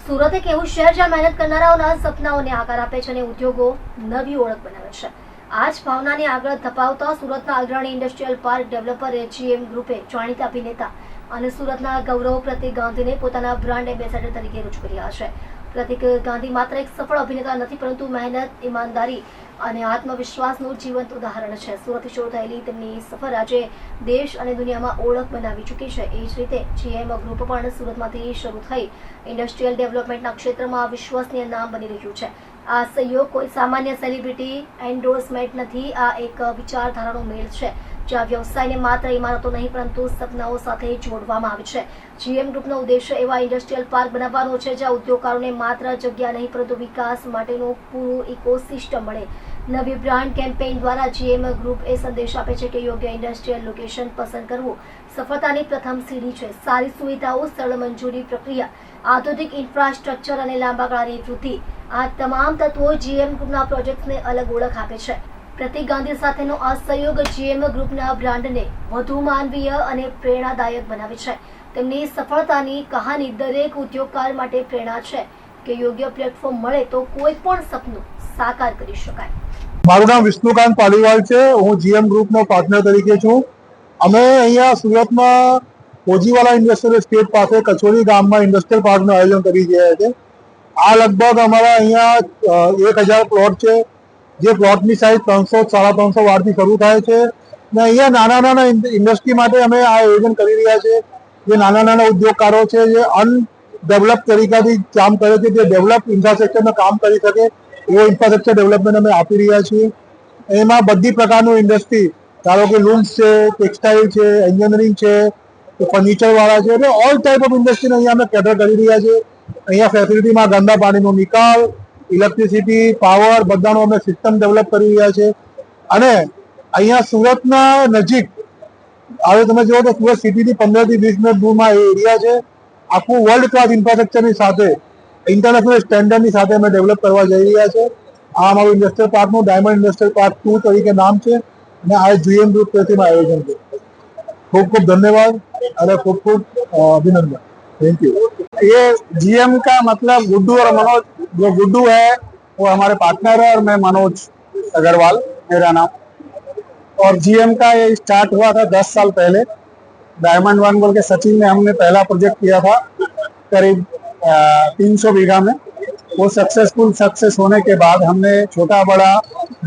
સુરત એક એવું શહેર જ્યાં મહેનત કરનારાઓના સપનાઓને આકાર આપે છે અને ઉદ્યોગો નવી ઓળખ બનાવે છે. આ જ ભાવનાને આગળ ધપાવતા સુરતના અગ્રણી ઇન્ડસ્ટ્રીયલ પાર્ક ડેવલપર GM ગ્રુપે જાણીતા અભિનેતા અને સુરતના ગૌરવ પ્રતીક ગાંધીને પોતાના બ્રાન્ડ એમ્બેસેડર તરીકે રજૂ કર્યા છે. પ્રતીક ગાંધી માત્ર એક સફળ અભિનેતા નથી, પરંતુ મહેનત, ઈમાનદારી અને આત્મવિશ્વાસનું જીવંત ઉદાહરણ છે. સુરતથી શરૂ થયેલી તેમની સફર આજે દેશ અને દુનિયામાં ઓળખ બનાવી ચૂકી છે. એ જ રીતે GM ગ્રુપ પણ સુરતમાંથી શરૂ થઈ ઇન્ડસ્ટ્રીયલ ડેવલપમેન્ટના ક્ષેત્રમાં વિશ્વસનીય નામ બની રહ્યું છે. આ સહયોગ કોઈ સામાન્ય સેલિબ્રિટી એન્ડોર્સમેન્ટ નથી. આ એક વિચારધારાનો મેળ છે, જ્યાં વ્યવસાયને માત્ર ઇમારતો નહીં પરંતુ સપનાઓ સાથે જોડવામાં આવે છે. GM ગ્રુપનો ઉદ્દેશ્ય એવા ઇન્ડસ્ટ્રીયલ પાર્ક બનાવવાનો છે જ્યાં ઉદ્યોગકારોને માત્ર જગ્યા નહીં પરંતુ વિકાસ માટેનું પૂરું ઇકોસિસ્ટમ મળે. નવી બ્રાન્ડ કેમ્પેઇન દ્વારા GM ગ્રુપ એ સંદેશ આપે છે કે યોગ્ય ઇન્ડસ્ટ્રીયલ લોકેશન પસંદ કરવું સફળતાની પ્રથમ સીડી છે. સારી સુવિધાઓ, સરળ મંજૂરી પ્રક્રિયા, આધુનિક ઇન્ફ્રાસ્ટ્રક્ચર અને લાંબા ગાળાની વૃદ્ધિ, આ તમામ તત્વો GM ગ્રુપના પ્રોજેક્ટ્સને અલગ ઓળખ આપે છે. પ્રતીક ગાંધી સાથેનો આ સહયોગ GM ગ્રુપના બ્રાન્ડને વધુ માનવીય અને પ્રેરણાદાયક બનાવે છે. તેમની સફળતાની કહાની દરેક ઉદ્યોગકાર માટે પ્રેરણા છે કે યોગ્ય પ્લેટફોર્મ મળે તો કોઈ પણ સપનું સાકાર કરી શકાય. મારું નામ વિષ્ણુકાંત પાલીવાલ છે. હું GM ગ્રુપનો પાર્ટનર તરીકે છું. અમે અહીંયા સુરતમાં ઓજીવાલા ઇન્ડસ્ટ્રીયલ એસ્ટેટ પાસે કચોરી ગામમાં ઇન્ડસ્ટ્રીયલ પાર્કનું આયોજન કરી રહ્યા છે. આ લગભગ અમારા અહીંયા 1000 પ્લોટ છે, જે પ્લોટની સાઇઝ 300-350 વારથી શરૂ થાય છે. ને અહીંયા નાના ઇન્ડસ્ટ્રી માટે અમે આ આયોજન કરી રહ્યા છે. જે નાના ઉદ્યોગકારો છે, જે અનડેવલપ તરીકાથી કામ કરે છે, જે ડેવલપ ઇન્ફ્રાસ્ટ્રક્ચરનું કામ કરી શકે એવો ઇન્ફ્રાસ્ટ્રક્ચર ડેવલપમેન્ટ અમે આપી રહ્યા છીએ. એમાં બધી પ્રકારનું ઇન્ડસ્ટ્રી, ધારો કે લૂમ્સ છે, ટેક્સટાઇલ છે, એન્જિનિયરિંગ છે, ફર્નિચરવાળા છે, એટલે ઓલ ટાઈપ ઓફ ઇન્ડસ્ટ્રીને અહીંયા અમે કેટર કરી રહ્યા છીએ. અહીંયા ફેસિલિટીમાં ગંદા પાણીનો નિકાલ, ઇલેક્ટ્રિસિટી, પાવર બધાનો અમે સિસ્ટમ ડેવલપ કરી રહ્યા છીએ. અને અહીંયા સુરતના નજીક હવે તમે જુઓ તો સુરત સિટીથી 15-20 મિનિટ દૂરમાં એ એરિયા છે. આખું વર્લ્ડ ક્લાસ ઇન્ફ્રાસ્ટ્રક્ચરની સાથે ઇન્ટરનેશનલ સ્ટેન્ડર્ડની સાથે અમે ડેવલપ કરવા જઈ રહ્યા છે. આ અમારું ઇન્ડસ્ટ્રીયલ પાર્કનું ડાયમંડ ઇન્ડસ્ટ્રીયલ પાર્ક 2 તરીકે નામ છે અને આ GM ગ્રુપ તરફથી આયોજન છે. ખૂબ ખૂબ धन्यवाद અને ખૂબ ખૂબ अभिनंदन. Thank you. ये GM का मतलब गुड्डू और मनोज, जो गुड्डू है वो हमारे पार्टनर है और मैं मनोज अग्रवाल मेरा नाम. और GM का ये स्टार्ट हुआ था 10 साल पहले. डायमंड वन बोल के सचिन में हमने पहला प्रोजेक्ट किया था करीब 300 बीघा में. वो सक्सेस होने के बाद हमने छोटा बड़ा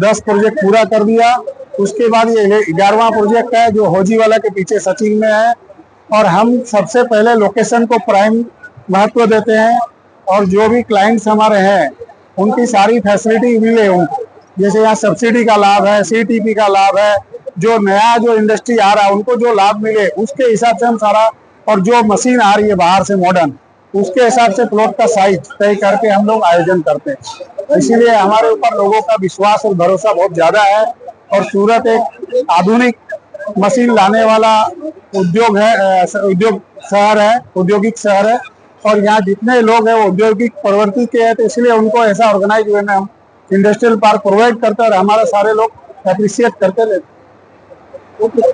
10 प्रोजेक्ट पूरा कर दिया. उसके बाद ये 11वां प्रोजेक्ट है जो होजीवाला के पीछे सचिन में है. और हम सबसे पहले लोकेशन को प्राइम महत्व देते हैं और जो भी क्लाइंट्स हमारे हैं उनकी सारी फैसिलिटी मिले उनको. जैसे यहाँ सब्सिडी का लाभ है, CTP का लाभ है, जो नया जो इंडस्ट्री आ रहा है उनको जो लाभ मिले उसके हिसाब से हम सारा, और जो मशीन आ रही है बाहर से मॉडर्न, उसके हिसाब से प्लॉट का साइज तय करके हम लोग आयोजन करते हैं. इसीलिए हमारे ऊपर लोगों का विश्वास और भरोसा बहुत ज्यादा है. और सूरत एक आधुनिक मशीन लाने वाला उद्योग शहर है, औद्योगिक शहर है. और यहाँ जितने लोग हैं वो औद्योगिक प्रवृत्ति के हैं, तो इसलिए उनको ऐसा ऑर्गेनाइज वे में हम इंडस्ट्रियल पार्क प्रोवाइड करते हैं और हमारे सारे लोग अप्रिशिएट करते रहते हैं.